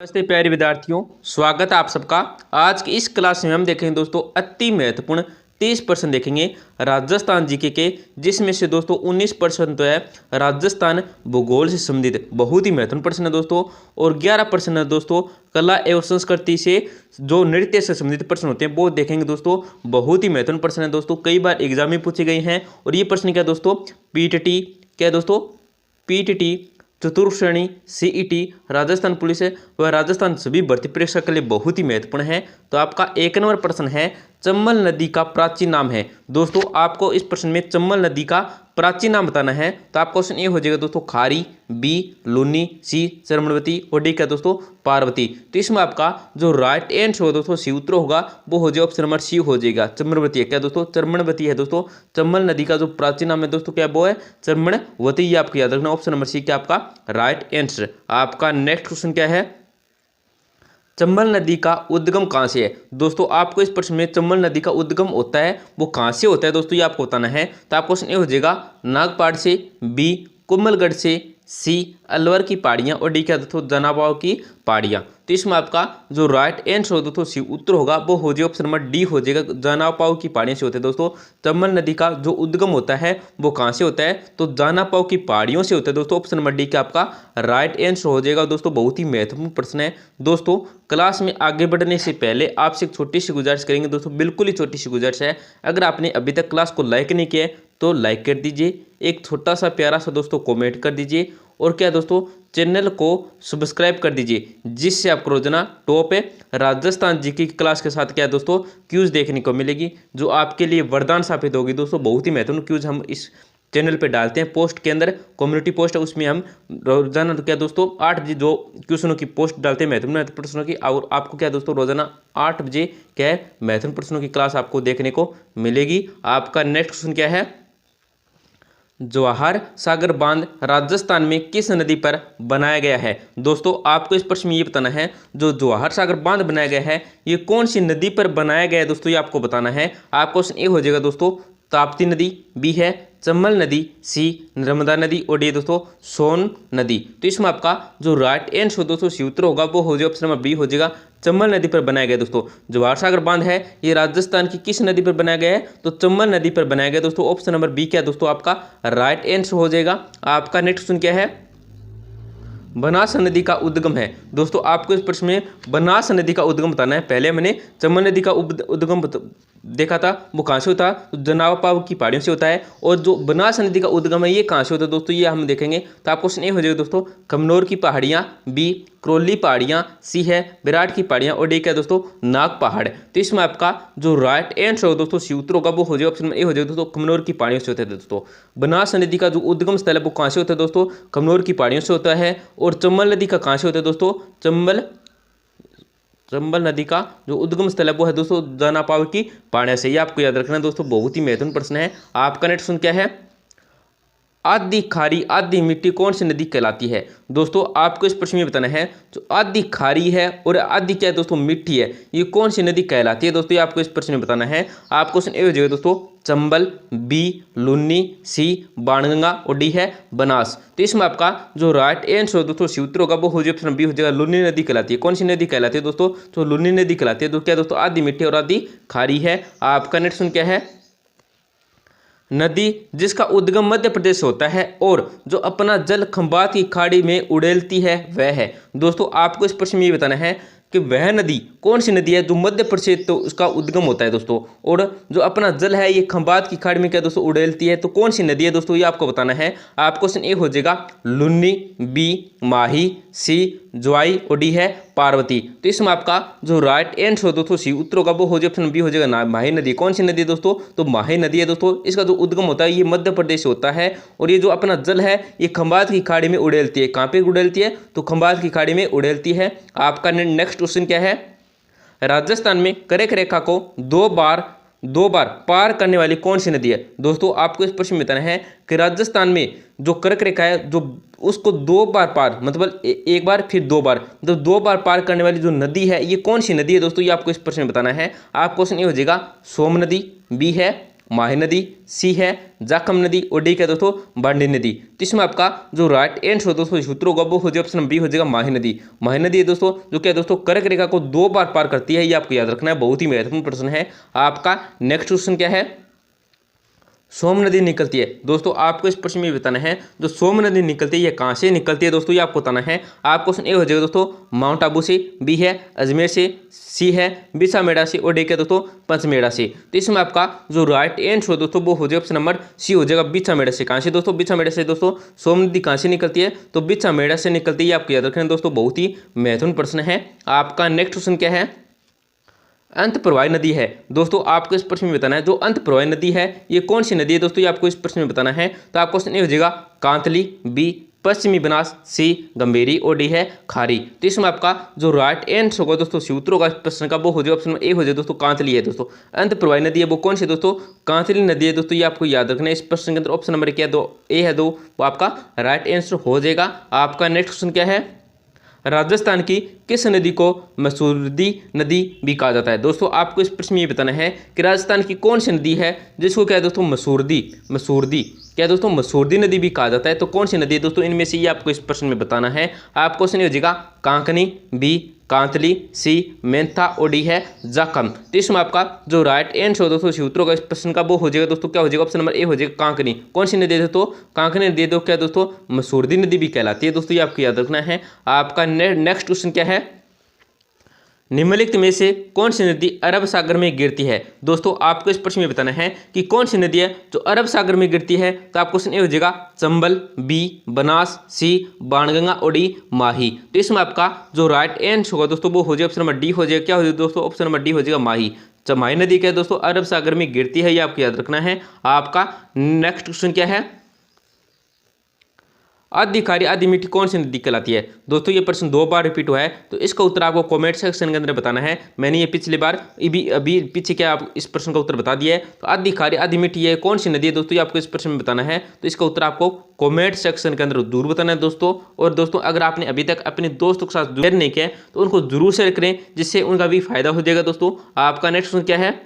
नमस्ते प्यारे विद्यार्थियों, स्वागत है आप सबका। आज की इस क्लास में हम देखेंगे दोस्तों अति महत्वपूर्ण 30% देखेंगे राजस्थान जीके के, जिसमें से दोस्तों 19% तो है राजस्थान भूगोल से संबंधित, बहुत ही महत्वपूर्ण प्रश्न है दोस्तों। और 11% है दोस्तों कला एवं संस्कृति से जो नृत्य से संबंधित प्रश्न होते हैं वो देखेंगे दोस्तों। बहुत ही महत्वपूर्ण प्रश्न है दोस्तों, कई बार एग्जाम में पूछे गए हैं। और ये प्रश्न क्या दोस्तों, पीटीटी क्या है दोस्तों, पीटीटी चतुर्थ श्रेणी सीईटी राजस्थान पुलिस है वह राजस्थान सभी भर्ती परीक्षा के लिए बहुत ही महत्वपूर्ण है। तो आपका 1 नंबर प्रश्न है, चंबल नदी का प्राचीन नाम है। दोस्तों आपको इस प्रश्न में चंबल नदी का प्राचीन नाम बताना है। तो आपका क्वेश्चन ए हो जाएगा दोस्तों खारी, बी लूनी, सी चर्मणवती और डी क्या दोस्तों पार्वती। तो इसमें आपका जो राइट आंसर होगा दोस्तों सी उत्तर होगा वो हो जाएगा ऑप्शन नंबर सी हो जाएगा, चर्मणवती है क्या दोस्तों, चर्मणवती है दोस्तों। चंबल नदी का जो प्राचीन नाम है दोस्तों क्या वो है चर्मणवती, ये आपको याद रखना, ऑप्शन नंबर सी क्या आपका राइट आंसर। आपका नेक्स्ट क्वेश्चन क्या है, चंबल नदी का उद्गम कहाँ से है। दोस्तों आपको इस प्रश्न में चंबल नदी का उद्गम होता है वो कहाँ से होता है दोस्तों, ये आपको बताना है। तो आपको क्वेश्चन ये हो जाएगा नागपाड़ से, बी कुंभलगढ़ से, सी अलवर की पहाड़ियाँ और डी क्या दोस्तों जनाबाव की पहाड़ियाँ। तो इसमें आपका जो राइट आंसर हो दोस्तों सी उत्तर होगा वो हो जाएगा ऑप्शन नंबर डी हो जाएगा, जनापाव की पहाड़ियों से होते हैं दोस्तों। चंबल नदी का जो उद्गम होता है वो कहाँ से होता है, तो जनापाव की पहाड़ियों से होता है दोस्तों, ऑप्शन नंबर डी का आपका राइट आंसर हो जाएगा दोस्तों। बहुत ही महत्वपूर्ण प्रश्न है दोस्तों। क्लास में आगे बढ़ने से पहले आपसे एक छोटी सी गुजारिश करेंगे दोस्तों, बिल्कुल ही छोटी सी गुजारिश है। अगर आपने अभी तक क्लास को लाइक नहीं किया है तो लाइक कर दीजिए, एक छोटा सा प्यारा सा दोस्तों कमेंट कर दीजिए, और क्या दोस्तों चैनल को सब्सक्राइब कर दीजिए, जिससे आपको रोजाना टॉप है राजस्थान जीके की क्लास के साथ क्या है दोस्तों क्यूज देखने को मिलेगी, जो आपके लिए वरदान साबित होगी दोस्तों। बहुत ही महत्वपूर्ण क्यूज हम इस चैनल पे डालते हैं, पोस्ट के अंदर कम्युनिटी पोस्ट है उसमें हम रोजाना तो क्या दोस्तों 8 बजे जो क्वेश्चनों की पोस्ट डालते हैं महत्वपूर्ण प्रश्नों की, और आपको क्या दोस्तों रोजाना 8 बजे क्या है महत्वपूर्ण प्रश्नों की क्लास आपको देखने को मिलेगी। आपका नेक्स्ट क्वेश्चन क्या है, जवाहर सागर बांध राजस्थान में किस नदी पर बनाया गया है। दोस्तों आपको इस प्रश्न में ये बताना है, जो जवाहर सागर बांध बनाया गया है ये कौन सी नदी पर बनाया गया है दोस्तों, ये आपको बताना है। आपको क्वेश्चन ए हो जाएगा दोस्तों ताप्ती नदी, बी है चंबल नदी, सी नर्मदा नदी और डी दोस्तों सोन नदी। तो इसमें आपका जो राइट आंसर दोस्तों सी उत्तर होगा वो हो जाएगा ऑप्शन नंबर बी हो जाएगा, चंबल नदी पर बनाया गया दोस्तों। जवाहर सागर बांध है ये राजस्थान की किस नदी पर बनाया गया है, तो चंबल नदी पर बनाया गया दोस्तों, ऑप्शन नंबर बी क्या दोस्तों आपका राइट आंसर हो जाएगा। आपका नेक्स्ट क्वेश्चन क्या है, बनास नदी का उद्गम है। दोस्तों आपको इस प्रश्न में बनास नदी का उद्गम बताना है। पहले मैंने चंबल नदी का उद्गम देखा था, वो कहाँ से होता है, तो जनापाव की पहाड़ियों से होता है। और जो बनास नदी का उद्गम है ये कहाँ से होता है दोस्तों, ये हम देखेंगे। तो आपको क्वेश्चन ये हो जाएगा दोस्तों कमनौर की पहाड़ियाँ, बी क्रोली पहाड़ियाँ, सी है विराट की पहाड़ियाँ और डी क्या दोस्तों नाग पहाड़। तो इसमें आपका जो राइट आंसर हो दोस्तों सी उत्तर होगा वो हो जाएगा ऑप्शन ए हो जाएगा दोस्तों कमनौर की पहाड़ियों से होता है दोस्तों। बनास नदी का जो उद्गम स्थल है वो कहाँ से होता है दोस्तों, कमनौर की पहाड़ियों से होता है। और चंबल नदी का कहाँ से होता है दोस्तों, चंबल नदी का जो उद्गम स्थल है वो है दोस्तों जनापाव की पहाड़ियाँ से। ये आपको याद रखना है दोस्तों, बहुत ही महत्वपूर्ण प्रश्न है। आपका नेक्स्ट क्वेश्चन क्या है, आधी खारी आधी मिट्टी कौन सी नदी कहलाती है। दोस्तों आपको इस प्रश्न में बताना है, जो आधी खारी है और आधी क्या है दोस्तों मिट्टी है, ये कौन सी नदी कहलाती है दोस्तों, ये आपको इस प्रश्न में बताना है। आपको क्वेश्चन ए हो जाएगा दोस्तों चंबल, बी लुन्नी, सी बाणगंगा और डी है बनास। तो इसमें आपका जो राइट आंसर दोस्तों सी उत्तर होगा वो हो जाएगा ऑप्शन बी हो जाएगा, लुन्नी नदी कहलाती है। कौन सी नदी कहलाती है दोस्तों, तो लुन्नी नदी कहलाती है। तो क्या दोस्तों आधी मिट्टी और आधी खारी है। आपका नेक्स्ट क्या है, नदी जिसका उद्गम मध्य प्रदेश से होता है और जो अपना जल खंबात की खाड़ी में उड़ेलती है वह है। दोस्तों आपको इस प्रश्न में ये बताना है कि वह नदी कौन सी नदी है जो मध्य प्रदेश तो उसका उद्गम होता है दोस्तों, और जो अपना जल है ये खंबात की खाड़ी में क्या दोस्तों उड़ेलती है, तो कौन सी नदी है दोस्तों, ये आपको बताना है। आपको क्वेश्चन ए हो जाएगा लुन्नी, बी माही, सी ज्वाई और डी है पार्वती। तो इसमें आपका जो राइट आंसर हो दोस्तों सी उत्तर होगा वो हो जाएगा ऑप्शन बी हो जाएगा माही नदी। कौन सी नदी है दोस्तों, तो माही नदी है दोस्तों। इसका जो उद्गम होता है ये मध्य प्रदेश से होता है, और ये जो अपना जल है ये खंबात की खाड़ी में उड़ेलती है। कहाँ पे उड़ेलती है, तो खंबात की खाड़ी में उड़ेलती है। आपका नेक्स्ट क्वेश्चन क्या है, राजस्थान में कर्क रेखा को दो बार पार करने वाली कौन सी नदी है। दोस्तों आपको इस प्रश्न में बताना है कि राजस्थान में जो कर्क रेखा है जो उसको 2 बार पार मतलब एक बार फिर 2 बार मतलब 2 बार पार करने वाली जो नदी है ये कौन सी नदी है दोस्तों, ये आपको इस प्रश्न में बताना है। आपको क्वेश्चन ये हो जाएगा सोम नदी, बी है माही नदी, सी है जाखम नदी और डी क्या है दोस्तों बांडी नदी। तो इसमें आपका जो राइट आंसर दोस्तों सूत्रों का वो हो जाएगा ऑप्शन बी हो जाएगा माही नदी। माही नदी है दोस्तों जो क्या है दोस्तों कर्क रेखा को 2 बार पार करती है, ये आपको याद रखना है, बहुत ही महत्वपूर्ण प्रश्न है आपका। नेक्स्ट क्वेश्चन क्या है, सोम नदी निकलती है दोस्तों, आपको इस प्रश्न में बताना है जो सोम नदी निकलती है ये कहाँ से निकलती है दोस्तों, ये आपको बताना है। आप क्वेश्चन ए हो जाएगा दोस्तों माउंट आबू से, बी है अजमेर से, सी है बिसामेड़ा से और डी क्या दोस्तों पंचमेड़ा से। तो इसमें आपका जो राइट आंसर हो दोस्तों वो हो जाएगा ऑप्शन नंबर सी हो जाएगा बिसामेड़ा से। कहाँ से दोस्तों, बिसामेड़ा से दोस्तों। सोम नदी कहाँ से निकलती है, तो बिसामेड़ा से निकलती है, आपको याद रखना है दोस्तों, बहुत ही महत्वपूर्ण प्रश्न है आपका। नेक्स्ट क्वेश्चन क्या है, अंत प्रवाही नदी है दोस्तों, आपको इस प्रश्न में बताना है जो अंत प्रवाही नदी है ये कौन सी नदी है दोस्तों, ये आपको इस प्रश्न में बताना है। तो आपको क्वेश्चन ए हो जाएगा कांतली, बी पश्चिमी बनास, सी गंभीरी और डी है खारी। तो इसमें आपका जो राइट आंसर होगा दोस्तों सूत्रों का प्रश्न का वो हो जाएगा ऑप्शन ए हो जाएगा दोस्तों कांतली है दोस्तों। अंत प्रवाही नदी है वो कौन सी दोस्तों, कांतली नदी है दोस्तों, ये आपको याद रखना है। इस प्रश्न के अंदर ऑप्शन नंबर क्या है, दो ए है, दो वो आपका राइट आंसर हो जाएगा आपका। नेक्स्ट क्वेश्चन क्या है, राजस्थान की किस नदी को मसूरदी नदी भी कहा जाता है दोस्तों, आपको इस प्रश्न में ये बताना है कि राजस्थान की कौन सी नदी है जिसको क्या है दोस्तों मसूरदी क्या है दोस्तों मसूरदी नदी भी कहा जाता है। तो कौन सी नदी है दोस्तों, इनमें से ये आपको इस प्रश्न में बताना है। आप क्वेश्चन हो जाएगा कांकनी, बी कांतली, सी मेंथा और डी है जाखम। तो इसमें आपका जो राइट आंसर हो दोस्तों सूत्रों का इस प्रश्न का वो हो जाएगा दोस्तों क्या हो जाएगा, ऑप्शन नंबर ए हो जाएगा कांकनी। कौन सी नदी है दोस्तों, कांकनी नदी दो क्या दोस्तों मसूरदी नदी भी कहलाती है दोस्तों, ये आपको याद रखना है आपका। नेक्स्ट क्वेश्चन क्या है, निम्नलिखित में से कौन सी नदी अरब सागर में गिरती है दोस्तों, आपको इस प्रश्न में बताना है कि कौन सी नदी है जो अरब सागर में गिरती है। तो आपको क्वेश्चन ए हो जाएगा चंबल, बी बनास, सी बाणगंगा और डी माही। तो इसमें आपका जो राइट आंसर होगा दोस्तों वो हो जाएगा ऑप्शन नंबर डी हो जाएगा, क्या हो जाएगा दोस्तों ऑप्शन नंबर डी हो जाएगा माही। माही नदी क्या है दोस्तों अरब सागर में गिरती है, ये आपको याद रखना है आपका। नेक्स्ट क्वेश्चन क्या है, आधी खारी आधी मीठी कौन सी नदी कहलाती है दोस्तों, ये प्रश्न 2 बार रिपीट हुआ है, तो इसका उत्तर आपको कमेंट सेक्शन के अंदर बताना है। मैंने ये पिछली बार अभी पीछे क्या आप इस प्रश्न का उत्तर बता दिया है। तो आधी खारी आधी मीठी ये कौन सी नदी है दोस्तों, ये आपको इस प्रश्न में बताना है। तो इसका उत्तर आपको कमेंट सेक्शन के अंदर जरूर बताना है दोस्तों। और दोस्तों अगर आपने अभी तक अपने दोस्तों के साथ शेयर नहीं किया तो उनको जरूर शेयर करें, जिससे उनका भी फायदा हो जाएगा दोस्तों आपका। नेक्स्ट क्वेश्चन क्या है,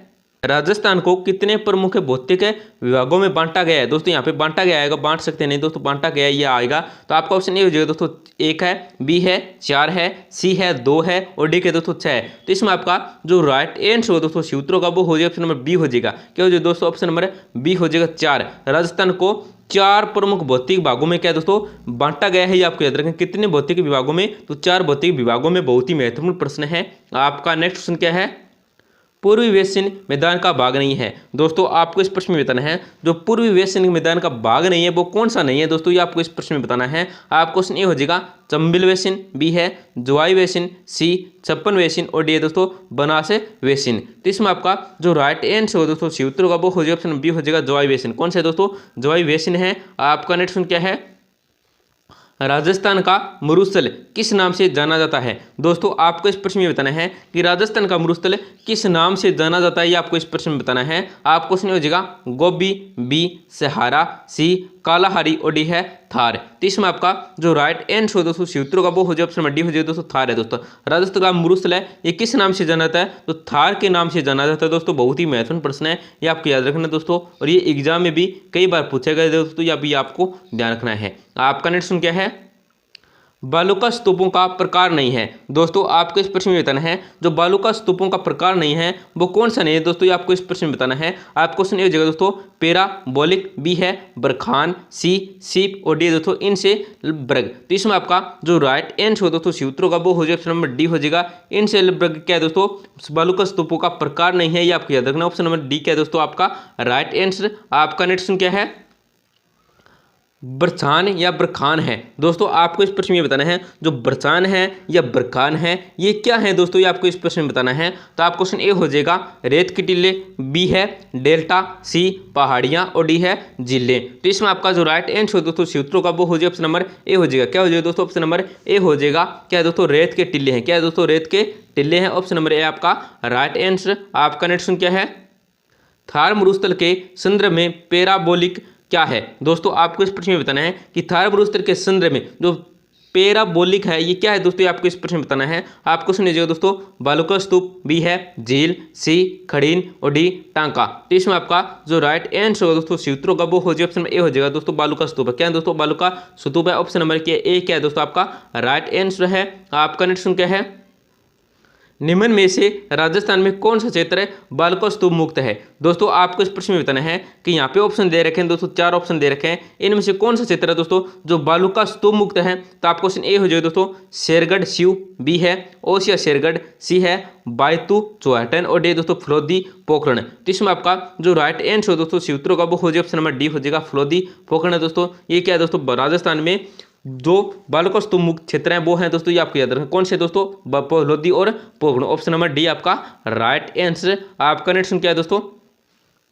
राजस्थान को कितने प्रमुख भौतिक विभागों में बांटा गया है दोस्तों, यहाँ पे बांटा गया आएगा, बांट सकते नहीं दोस्तों, बांटा गया ये आएगा। तो आपका ऑप्शन ए हो जाएगा दोस्तों 1 है, बी है 4 है, सी है 2 है और डी के दोस्तों 6 है। तो इसमें आपका जो राइट आंसर हो दोस्तों सूत्रों का वो हो जाएगा ऑप्शन नंबर बी हो जाएगा, क्या हो जाएगा दोस्तों ऑप्शन नंबर बी हो जाएगा 4। राजस्थान को 4 प्रमुख भौतिक विभागों में क्या है दोस्तों बांटा गया है, ये आपको याद रखें कितने भौतिक विभागों में, तो 4 भौतिक विभागों में, बहुत ही महत्वपूर्ण प्रश्न है आपका। नेक्स्ट क्वेश्चन क्या है, पूर्वी वेसिन मैदान का भाग नहीं है दोस्तों, आपको इस प्रश्न में बताना है जो पूर्वी वेसिन मैदान का भाग नहीं है वो कौन सा नहीं है दोस्तों, ये आपको इस प्रश्न में बताना है। आप क्वेश्चन ए हो जाएगा चंबिल वेसिन, बी है जवाई वेसिन, सी छप्पन वेसिन और डी है दोस्तों बनास वेसिन। तो इसमें आपका जो राइट आंसर हो दोस्तों सूत्रों का वो हो जाएगा ऑप्शन बी हो जाएगा जवाई वेसिन। कौन सा है दोस्तों, जवाई वेसिन है आपका। नेक्स्ट क्या है, राजस्थान का मरुस्थल किस नाम से जाना जाता है दोस्तों, आपको इस प्रश्न में बताना है कि राजस्थान का मरुस्थल किस नाम से जाना जाता है, ये आपको इस प्रश्न में बताना है। आप क्वेश्चन हो जाएगा गोबी, बी सहारा, सी कालाहारी और डी है थार। तो इसमें आपका जो राइट आंसर हो दोस्तों सूत्रों का वो हो जाए ऑप्शन नंबर डी हो जाएगा दोस्तों थार है दोस्तों। राजस्थान का मरुस्थल है ये किस नाम से जाना जाता है, तो थार के नाम से जाना जाता है दोस्तों, बहुत ही महत्वपूर्ण प्रश्न है, ये आपको याद रखना दोस्तों। और ये एग्जाम में भी कई बार पूछा गया दोस्तों, या भी आपको ध्यान रखना है आपका। नेक्स्ट क्या है, बालुका स्तूपों का प्रकार नहीं है दोस्तों, आपको इस प्रश्न में बताना है जो बालुका स्तूपों का प्रकार नहीं है वो कौन सा नहीं है दोस्तों, ये आपको इस प्रश्न में बताना है। आप क्वेश्चन ये जगह दोस्तों पैराबोलिक, बी है बरखान, सी सीप और डी दोस्तों इनसे ब्रग। तो इसमें आपका जो राइट आंसर हो दोस्तों सूत्रों का वो हो जाएगा ऑप्शन नंबर डी हो जाएगा इनसे ब्रग। क्या है दोस्तों, बालुका स्तूपों का प्रकार नहीं है, ये आपको याद रखना, ऑप्शन नंबर डी क्या है दोस्तों आपका राइट आंसर आपका। नेक्स्ट क्या है, बरछान या बरखान है दोस्तों, आपको इस प्रश्न में बताना है जो बरछान है या बरखान है ये क्या है दोस्तों, ये आपको इस प्रश्न में बताना है। तो आप क्वेश्चन ए हो जाएगा रेत की टीले, बी है डेल्टा, सी पहाड़ियाँ और डी है जिले। तो इसमें आपका जो राइट आंसर हो दोस्तों सूत्रों का वो हो जाएगा ऑप्शन नंबर ए हो जाएगा, क्या हो जाएगा दोस्तों ऑप्शन नंबर ए हो जाएगा, क्या है दोस्तों रेत के टिल्ले हैं, क्या है दोस्तों रेत के टिल्ले हैं, ऑप्शन नंबर ए आपका राइट आंसर आपका। नेक्स्ट क्या है, थार मरुस्थल के संदर्भ में पैराबोलिक क्या है दोस्तों, आपको इस प्रश्न में बताना है कि थार मरुस्थल के संदर्भ में जो पैराबोलिक है, ये क्या है दोस्तों, ये आपको इस प्रश्न में बताना है। आपको सुनिएगा दोस्तों, बालू का स्तूप, बी है झील, सी खड़ीन और डी टांका। तो इसमें आपका जो राइट आंसर होगा दोस्तों सूत्रों का वो हो जाएगा, ऑप्शन में ए हो जाएगा दोस्तों, बालू का स्तूप है। क्या है दोस्तों, बालू का स्तूप है। ऑप्शन नंबर ए क्या है दोस्तों, आपका राइट आंसर है। आपका नेक्स्ट क्या है, निम्न में से राजस्थान में कौन सा क्षेत्र बालू का स्तूप मुक्त है। दोस्तों आपको इस प्रश्न में बताना है कि यहाँ पे ऑप्शन दे रखे हैं दोस्तों, 4 ऑप्शन दे रखे हैं, इनमें से कौन सा क्षेत्र है दोस्तों जो बालू का स्तूप मुक्त है। तो आपको क्वेश्चन ए हो जाएगा दोस्तों शेरगढ़ सीयू, बी है ओसिया शेरगढ़, सी है बायतू चौहटन और डी दोस्तों फलोदी पोखरण। तो इसमें आपका जो राइट आंसर हो दोस्तों सूत्रों का वो हो जाएगा, ऑप्शन नंबर डी हो जाएगा फलोदी पोखरण है दोस्तों। ये क्या है दोस्तों, राजस्थान में जो बालू का स्तूप मुक्त क्षेत्र है वो है दोस्तों, ये आपको याद रखें कौन से दोस्तों, फलोदी और पोखरण। ऑप्शन नंबर डी आपका राइट आंसर। आपका नेक्स्ट क्या है दोस्तों,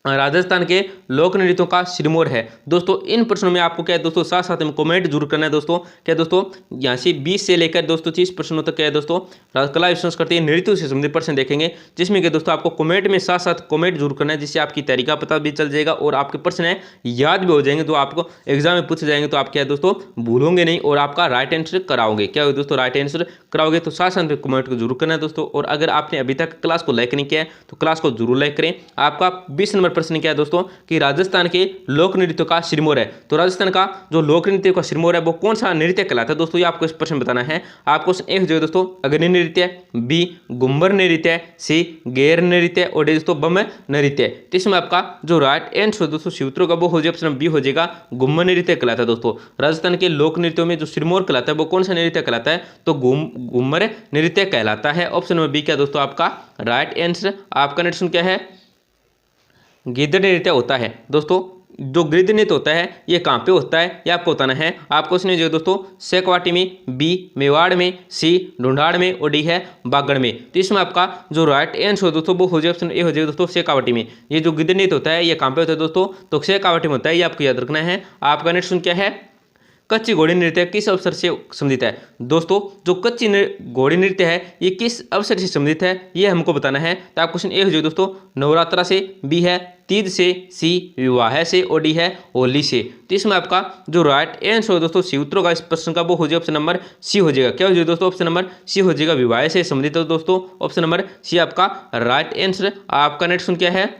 राजस्थान के लोक नृत्यों का सिरमौर है। दोस्तों इन प्रश्नों में आपको क्या है दोस्तों, साथ साथ में कमेंट जरूर करना है दोस्तों। क्या दोस्तों, यहाँ से 20 से लेकर दोस्तों 30 प्रश्नों तक क्या है दोस्तों, कला एवं संस्कृति नृत्यों से संबंधित प्रश्न देखेंगे, जिसमें कि दोस्तों आपको कमेंट में साथ साथ कमेंट जरूर करना है, जिससे आपकी तैयारी का पता भी चल जाएगा और आपके प्रश्न है याद भी हो जाएंगे। तो आपको एग्जाम में पूछे जाएंगे तो आप क्या है दोस्तों भूलोगे नहीं और आपका राइट आंसर कराओगे। क्या हो दोस्तों, राइट आंसर कराओगे। तो साथ साथ में कमेंट को जरूर करना है दोस्तों। और अगर आपने अभी तक क्लास को लाइक नहीं किया है तो क्लास को जरूर लाइक करें। आपका 20 नंबर प्रश्न क्या है दोस्तों कि राजस्थान के लोक नृत्यों का सिरमौर है। तो राजस्थान का जो लोक नृत्य का सिरमौर है वो कौन सा नृत्य कहलाता है दोस्तों, ये आपको इस प्रश्न बताना है। आपको एक हो जाएगा दोस्तों अग्नि नृत्य, बी घुम्मर नृत्य, सी गैर नृत्य और डी दोस्तों बम नृत्य। तो इसमें आपका जो राइट आंसर दोस्तों सूत्रों का वो हो जाएगा, ऑप्शन बी हो जाएगा घुम्मर नृत्य कहलाता है दोस्तों। राजस्थान के लोक नृत्यों में जो सिरमौर कहलाता है वो कौन सा नृत्य कहलाता है, तो घुम्मर नृत्य कहलाता है। ऑप्शन नंबर बी क्या दोस्तों आपका राइट आंसर। आपका नेक्स्ट क्या है, गिद्ध नृत्य होता है। दोस्तों जो गिद्ध नृत्य होता है ये कहाँ पे होता है ये आपको बताना है। आपको उसने जो दोस्तों शेखवाटी में, बी मेवाड़ में, सी ढूंढाड़ में और डी है बागड़ में। तो इसमें आपका जो राइट आंसर हो दोस्तों वो हो जाएगा, ऑप्शन ए हो जाएगा दोस्तों शेखावाटी में। ये जो गिद्ध नृत्य होता है ये कहाँ पे होता है दोस्तों, तो शेखावाटी में होता है, ये आपको याद रखना है। आपका नेक्स्ट क्या है, कच्ची घोड़ी नृत्य किस अवसर से संबंधित है। दोस्तों जो कच्ची घोड़ी नृत्य है ये किस अवसर से संबंधित है ये हमको बताना है। तो आप क्वेश्चन ए हो जाए दोस्तों नवरात्रा से, बी है तीज से, सी विवाह से और डी है होली से। तो इसमें आपका जो राइट आंसर हो दोस्तों सूत्रों का इस प्रश्न का वो हो जाएगा, ऑप्शन नंबर सी हो जाएगा। क्या हो जाएगा दोस्तों, ऑप्शन नंबर सी हो जाएगा विवाह से संबंधित है दोस्तों। ऑप्शन नंबर सी आपका राइट आंसर। आपका नेक्स्ट क्या है,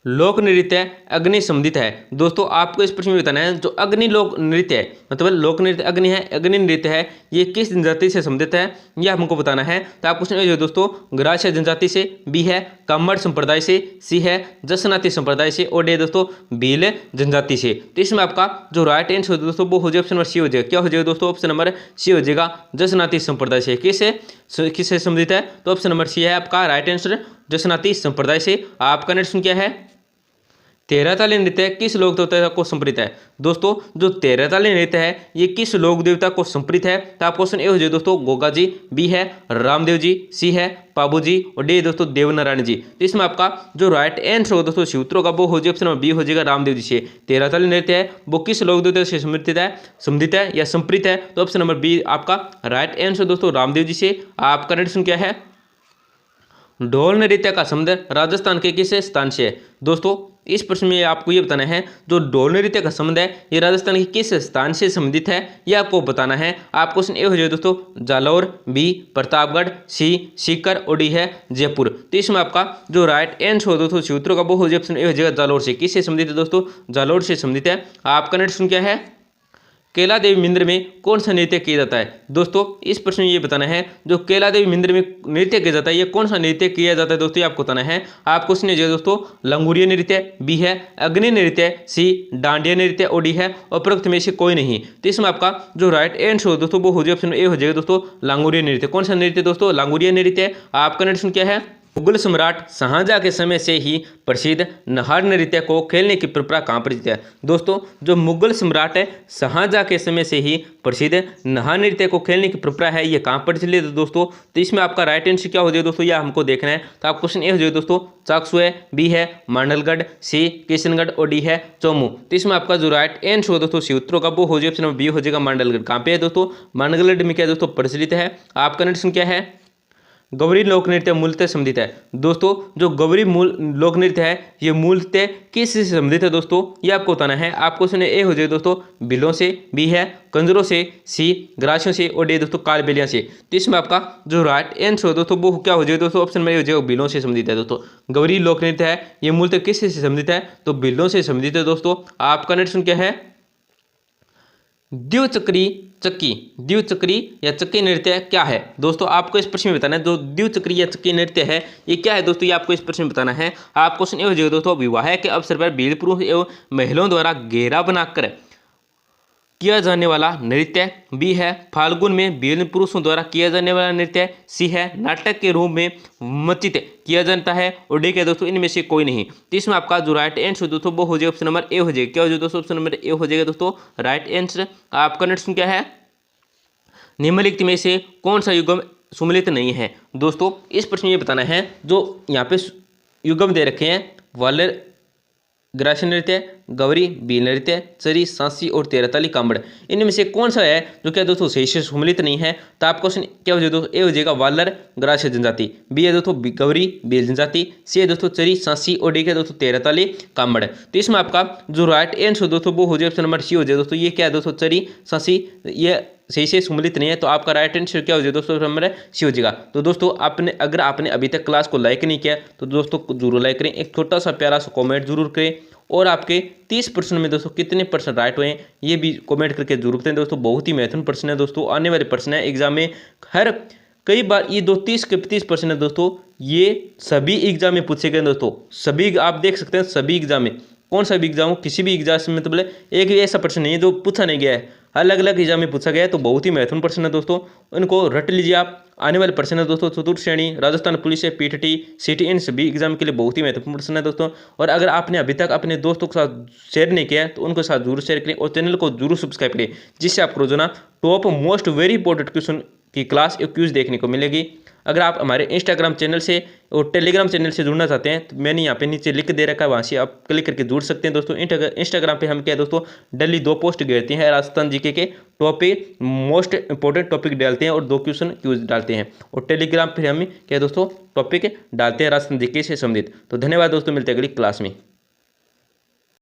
लोक नृत्य अग्नि संबंधित है। दोस्तों आपको इस प्रश्न में बताना है जो अग्नि लोक नृत्य है, मतलब लोक नृत्य अग्नि है, अग्नि नृत्य है, ये किस जनजाति से संबंधित है यह हमको बताना है। तो आप क्वेश्चन जो दोस्तों ग्राह्य जनजाति से, बी है कामड़ संप्रदाय से, सी है जसनाती संप्रदाय से और डी दोस्तों भील जनजाति से। तो इसमें आपका जो राइट आंसर दोस्तों वो हो जाएगा, ऑप्शन नंबर सी हो जाएगा। क्या हो जाएगा दोस्तों, ऑप्शन नंबर सी हो जाएगा जसनाती संप्रदाय से। किससे संबंधित है, तो ऑप्शन नंबर सी है आपका राइट आंसर जसनाती संप्रदाय से। आपका नेक्स्ट क्या है, तेरहताली नृत्य किस लोक देवता को समर्पित है। दोस्तों जो तेरहताली नृत्य है ये किस लोक देवता को समर्पित है। तो आप क्वेश्चन ए हो जाए दोस्तों गोगा जी, बी है रामदेव जी, सी है पाबू जी और डी दोस्तों देवनारायण जी। तो इसमें आपका जो राइट आंसर हो दोस्तों सूत्रों का वो हो जाए, ऑप्शन नंबर बी हो जाएगा रामदेव जी से। तेरहताली नृत्य है वो किस लोक देवता से संबंधित है या संप्रीत है, तो ऑप्शन नंबर बी आपका राइट आंसर दोस्तों रामदेव जी से। आपका नेक्स्ट क्या है, ढोल नृत्य का संबंध राजस्थान के किस स्थान से है। दोस्तों इस प्रश्न में आपको ये बताना है जो ढोल नृत्य का संबंध है ये राजस्थान के किस स्थान से संबंधित है ये आपको बताना है। आप क्वेश्चन ए हो जाए दोस्तों जालौर, बी प्रतापगढ़, सी सीकर और डी है जयपुर। तो इसमें आपका जो राइट आंसर हो दोस्तों सूत्रों का वो हो जाए, ऑप्शन ए हो जाएगा जालौर से। किससे संबंधित है दोस्तों, जालौर से संबंधित है। आपका नेक्स्ट क्या है, कैला देवी मंदिर में कौन सा नृत्य किया जाता है। दोस्तों इस प्रश्न में ये बताना है जो कैला देवी मंदिर में नृत्य किया जाता है ये कौन सा नृत्य किया जाता है दोस्तों, ये आपको बताना है। आपको सुनिए जो दोस्तों लंगूरिया नृत्य, बी है अग्नि नृत्य, सी डांडिया नृत्य और डी है उपरोक्त में से कोई नहीं। तो इसमें आपका जो राइट आंसर हो दोस्तों वो हो जाए, ऑप्शन ए हो जाएगा दोस्तों लांगूरिया नृत्य। कौन सा नृत्य दोस्तों, लांगूरिया नृत्य। आपका नेक्स्ट क्या है, मुगल सम्राट शाहजहां के समय से ही प्रसिद्ध नहार नृत्य को खेलने की परंपरा कहाँ प्रचलित है। दोस्तों जो मुगल सम्राट है शाहजहां के समय से ही प्रसिद्ध नहार नृत्य को खेलने की परंपरा है ये कहाँ प्रचलित है दोस्तों। तो इसमें आपका राइट आंसर क्या हो जाए दोस्तों, यह हमको देखना है। तो आप क्वेश्चन ए हो जाए दोस्तों चाकसू है, बी है मांडलगढ़, सी किशनगढ़ और डी है चौमू। तो इसमें आपका जो राइट आंसर हो दोस्तों सूत्रों का वो हो जाए, ऑप्शन नंबर बी हो जाएगा मांडलगढ़। कहाँ पे है दोस्तों, मांडलगढ़ में क्या दोस्तों प्रचलित है। आपका नेक्स्ट क्या है, गौरी लोक नृत्य मूलतः संबंधित है। दोस्तों जो गौरी मूल लोक नृत्य है ये मूलतः किस से संबंधित है दोस्तों, ये आपको बताना है। आपको क्वेश्चन ए हो जाएगा दोस्तों बिलों से, बी है कंजरों से, सी ग्रासियों से और डी दोस्तों कालबेलिया से। तो इसमें आपका जो राइट आंसर हो दोस्तों वो क्या हो जाएगा दोस्तों, ऑप्शन में हो जाएगा बिलों से संबंधित है दोस्तों। गौरी लोक नृत्य है ये मूलतः किस से संबंधित है, तो बिलों से संबंधित है दोस्तों। आपका नेक्स्ट क्या है, द्विचक्री चक्की, द्विचक्री या चक्की नृत्य क्या है। दोस्तों आपको इस प्रश्न में बताना है जो द्विचक्री या चक्की नृत्य है ये क्या है दोस्तों, ये आपको इस प्रश्न में बताना है। आप क्वेश्चन ये हो जाएगा दोस्तों, विवाह के अवसर पर वीर पुरुष एवं महिलाओं द्वारा घेरा बनाकर किया जाने वाला नृत्य, बी है फाल्गुन में वीर पुरुषों द्वारा किया जाने वाला नृत्य, सी है नाटक के रूप में मंचित किया जाता है और डी है दोस्तों इनमें से कोई नहीं। तो इसमें आपका जो राइट आंसर दोस्तों वो हो जाएगा ऑप्शन नंबर ए हो जाएगा। क्या हो जाएगा दोस्तों, ऑप्शन नंबर ए हो जाएगा दोस्तों राइट आंसर। आपका नेक्स्ट क्या है, निम्नलिखित में से कौन सा युग्म सुमेलित नहीं है। दोस्तों इस प्रश्न में ये बताना है जो यहाँ पे युग्म दे रखे हैं, वालर ग्रास नृत्य, गौरी बील नृत्य, चरी सांसी और तेरताली कांबड़, इनमें से कौन सा है जो क्या दोस्तों सही से सम्मिलित नहीं है। तो आपका क्वेश्चन क्या हो जाएगा दोस्तों, ए हो जाएगा वालर ग्रास जनजाति, बी है दोस्तों गौरी बील जनजाति, सी है दोस्तों चरी सांसी और डी है दोस्तों तेरताली कांबड़। तो इसमें आपका जो राइट आंसर दोस्तों वो हो जाएगा ऑप्शन नंबर सी हो जाएगा दोस्तों। ये क्या है दोस्तों, चरी सांसी ये सही से सम्मिलित नहीं है। तो आपका राइट आंसर क्या हो जाएगा दोस्तों, नंबर सी हो जाएगा। तो दोस्तों आपने अगर आपने अभी तक क्लास को लाइक नहीं किया तो दोस्तों जरूर लाइक करें, एक छोटा सा प्यारा सा कमेंट जरूर करें और आपके 30 प्रश्न में दोस्तों कितने प्रश्न राइट हुए हैं ये भी कमेंट करके जरूर बताएं दोस्तों। बहुत ही महत्वपूर्ण प्रश्न है दोस्तों, आने वाले प्रश्न है एग्जाम में हर कई बार ये 30 के 30 प्रश्न है दोस्तों, ये सभी एग्जाम में पूछे गए दोस्तों। सभी आप देख सकते हैं सभी एग्जाम में, कौन सा भी एग्जाम हो किसी भी एग्जाम में तो बोले एक भी ऐसा प्रश्न नहीं है जो पूछा नहीं गया है, अलग अलग एग्जाम में पूछा गया है। तो बहुत ही महत्वपूर्ण प्रश्न है दोस्तों, उनको रट लीजिए आप। आने वाले प्रश्न है दोस्तों चतुर्थ श्रेणी, राजस्थान पुलिस है, पीटीटी, सिटी, इन सभी एग्जाम के लिए बहुत ही महत्वपूर्ण प्रश्न है दोस्तों। और अगर आपने अभी तक अपने दोस्तों के साथ शेयर नहीं किया है तो उनके साथ जरूर शेयर करें और चैनल को जरूर सब्सक्राइब करें, जिससे आपको रोजाना top most very important question की क्लास एक क्विज देखने को मिलेगी। अगर आप हमारे इंस्टाग्राम चैनल से और टेलीग्राम चैनल से जुड़ना चाहते हैं तो मैंने यहाँ पे नीचे लिंक दे रखा है, वहाँ से आप क्लिक करके जुड़ सकते हैं दोस्तों। इंस्टाग्राम पे हम क्या है दोस्तों डेली 2 पोस्ट घेरते हैं, राजस्थान जीके के टॉपिक मोस्ट इंपॉर्टेंट टॉपिक डालते हैं और 2 क्वेश्चन क्यूज डालते हैं। और टेलीग्राम पे हम क्या है दोस्तों टॉपिक डालते हैं राजस्थान जीके से संबंधित। तो धन्यवाद दोस्तों, मिलते हैं अगली क्लास में।